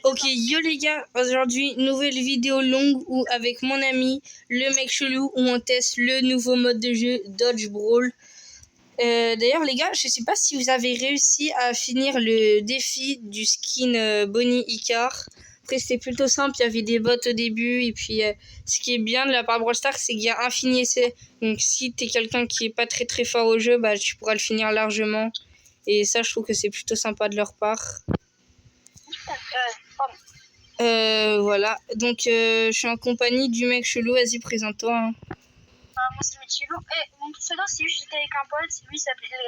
Ok, yo les gars, aujourd'hui, nouvelle vidéo longue où avec mon ami, le mec chelou, où on teste le nouveau mode de jeu Dodge Brawl. D'ailleurs les gars, je sais pas si vous avez réussi à finir le défi du skin Bonnie Icar. Après c'était plutôt simple, il y avait des bots au début et puis ce qui est bien de la part Brawl Stars, c'est qu'il y a infini essai. Donc si t'es quelqu'un qui est pas très très fort au jeu, bah tu pourras le finir largement. Et ça je trouve que c'est plutôt sympa de leur part. Voilà, donc je suis en compagnie du mec chelou, vas-y présente-toi. Hein. Moi c'est le mec chelou. Et mon pseudo c'est juste j'étais avec un pote, lui s'appelait le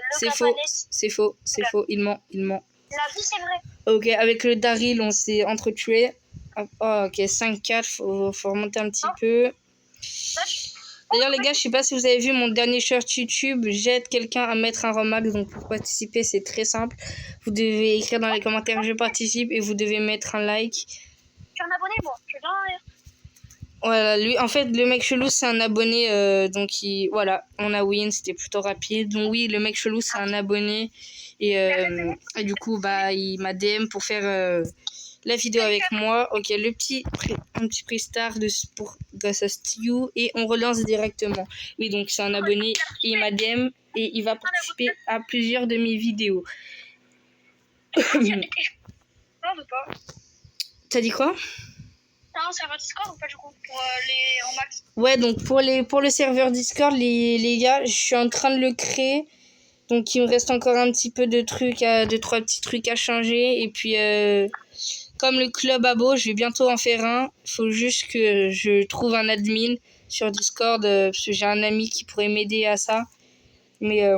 C'est faux, c'est faux, il ment. La vie c'est vrai. Ok, avec le Daryl on s'est entretués. Oh, ok, 5-4, faut remonter un petit peu. D'ailleurs les gars, je sais pas si vous avez vu mon dernier short YouTube, j'aide quelqu'un à mettre un Romax, donc pour participer c'est très simple. Vous devez écrire dans les commentaires je participe et vous devez mettre un like. Je suis un abonné moi, je viens. Voilà, lui, en fait, le mec chelou, c'est un abonné, donc voilà, on a win, c'était plutôt rapide. Donc oui, le mec chelou, c'est un abonné, et du coup, bah, il m'a DM pour faire la vidéo avec moi. Ok, un petit prix star pour grâce à Stew, et on relance directement. Oui, donc c'est un abonné, et il m'a DM, et il va participer à plusieurs de mes vidéos. T'as dit quoi? Un serveur Discord ou pas du coup pour les en max? Ouais, donc pour le serveur Discord, les gars, je suis en train de le créer. Donc il me reste encore un petit peu de trucs, deux, trois petits trucs à changer. Et puis comme le club abo, je vais bientôt en faire un. Il faut juste que je trouve un admin sur Discord, parce que j'ai un ami qui pourrait m'aider à ça. Mais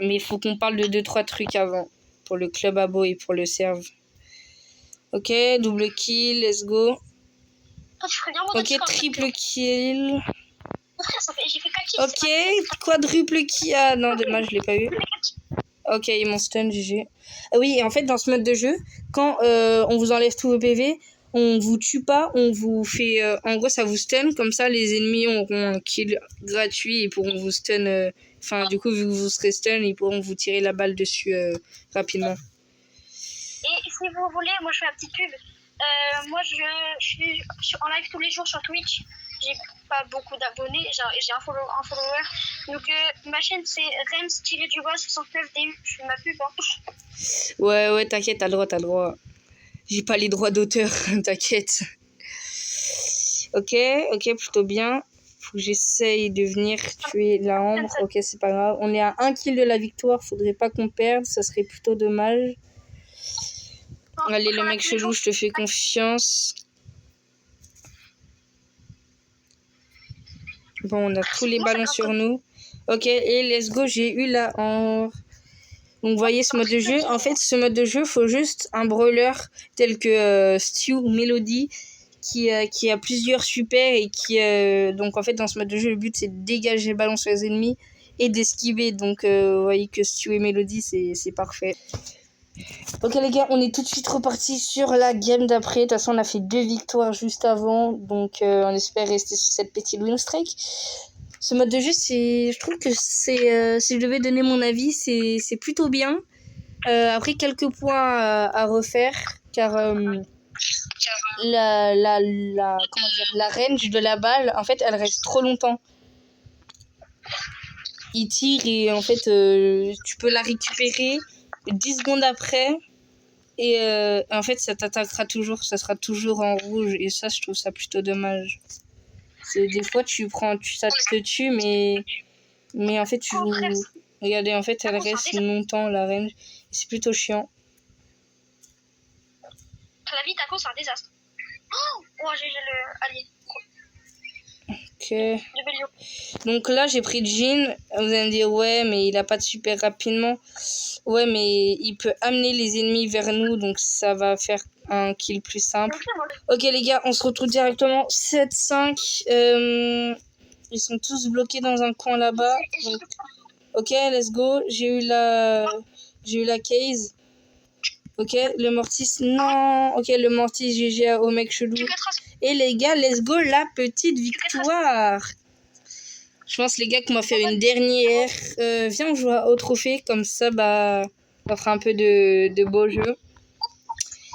il faut qu'on parle de deux, trois trucs avant. Pour le club abo et pour le serve. Ok, double kill, let's go. Ok, triple kill. J'ai fait 4 kills. Ok, quadruple kill. Ah non, dommage, je l'ai pas eu. Ok, ils m'ont stun, GG. Ah oui, et en fait, dans ce mode de jeu, quand on vous enlève tous vos PV, on vous tue pas, on vous fait... en gros, ça vous stun, comme ça, les ennemis auront un kill gratuit et pourront vous stun... Enfin, du coup, vu que vous serez stun, ils pourront vous tirer la balle dessus rapidement. Et si vous voulez, moi je fais un petit pub. Moi je suis en live tous les jours sur Twitch. J'ai pas beaucoup d'abonnés, j'ai un follower. Donc ma chaîne c'est Rems-69DU. Je fais ma pub. Hein. Ouais, t'inquiète, t'as le droit. J'ai pas les droits d'auteur, t'inquiète. Ok, plutôt bien. Faut que j'essaye de venir tuer la Ambre. Ok, c'est pas grave. On est à 1 kill de la victoire, faudrait pas qu'on perde, ça serait plutôt dommage. Allez, le mec chelou, je te fais confiance. Bon, on a tous les ballons sur nous. Ok, et let's go, j'ai eu la Ambre. Donc, vous voyez ce mode de jeu. En fait, ce mode de jeu, faut juste un brawler tel que Stew ou Melody qui a plusieurs super et qui... donc, en fait, dans ce mode de jeu, le but, c'est de dégager le ballon sur les ennemis et d'esquiver. Donc, vous voyez que Stew et Melody, c'est parfait. Ok, les gars, on est tout de suite reparti sur la game d'après. De toute façon, on a fait 2 victoires juste avant. Donc, on espère rester sur cette petite win streak. Ce mode de jeu, je trouve que c'est, si je devais donner mon avis, c'est plutôt bien. Après, quelques points à refaire, car la range de la balle, en fait, elle reste trop longtemps. Il tire et en fait, tu peux la récupérer 10 secondes après. Et en fait, ça t'attaquera toujours, ça sera toujours en rouge. Et ça, je trouve ça plutôt dommage. Des fois, ça te tue, mais en fait, regardez, en fait, elle reste longtemps, la range. C'est plutôt chiant. La vie d'Aco, c'est un désastre. Oh, j'ai le allié. Ok. Donc là, j'ai pris Jean. Vous allez me dire, ouais, mais il a pas de super rapidement. Ouais, mais il peut amener les ennemis vers nous, donc ça va faire un kill plus simple. Ok, les gars, on se retrouve directement 7-5. Ils sont tous bloqués dans un coin là-bas. Donc... Ok, let's go. J'ai eu la case. Ok, le mortis, non. Ok, le mortis, GG au mec chelou. Et les gars, let's go, la petite victoire. Je pense, les gars, qu'on va faire une dernière. Viens, on joue au trophée. Comme ça, bah, on fera un peu de beau jeu.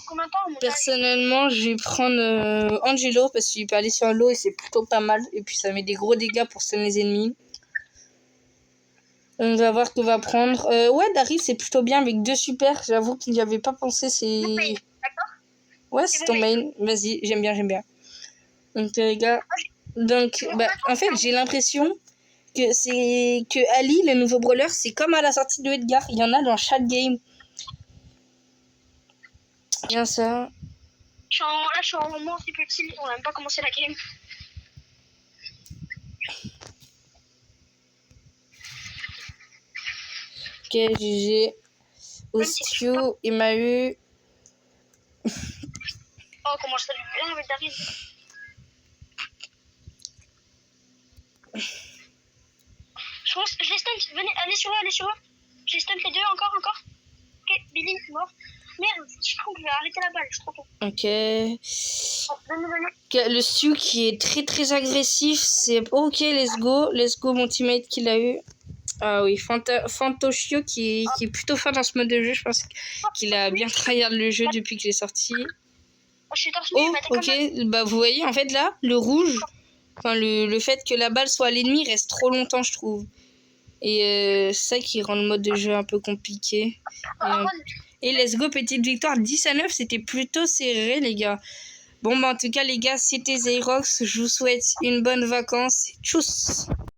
combien de temps au montage? Personnellement, je vais prendre Angelo parce qu'il peut aller sur l'eau et c'est plutôt pas mal. Et puis ça met des gros dégâts pour stun les ennemis. On va voir que va prendre. Ouais, Darius c'est plutôt bien avec 2 super. J'avoue qu'il n'y avait pas pensé. C'est. D'accord. Ouais, c'est ton main. Vas-y, j'aime bien. Donc les gars. Donc, en fait, j'ai l'impression que c'est que Ali, le nouveau brawler, c'est comme à la sortie de Edgar. Il y en a dans chaque game. Bien ça. Je suis en moment un petit peu chill, on n'a même pas commencé la game. Ok, GG. Ostio, il m'a eu. Oh, comment je salue bien avec David. Je pense, je les stun, venez, allez sur eux. Je les stun les deux, encore. Ok, Billy, mort. Merde, je crois que je vais arrêter la balle, je suis trop con. Ok. Oh, venez. Le Stu qui est très très agressif, c'est ok, let's go, mon teammate qui l'a eu. Ah oui, Fantoshio qui est plutôt fan dans ce mode de jeu, je pense qu'il a bien tryhard le jeu depuis que j'ai sorti. Oh, je suis torse nu, ok, bah vous voyez, en fait là, le rouge, enfin le fait que la balle soit à l'ennemi reste trop longtemps, je trouve. Et c'est ça qui rend le mode de jeu un peu compliqué. Et let's go, petite victoire, 10-9, c'était plutôt serré les gars. Bon bah en tout cas les gars, c'était Zerox, je vous souhaite une bonne vacance. Tchuss.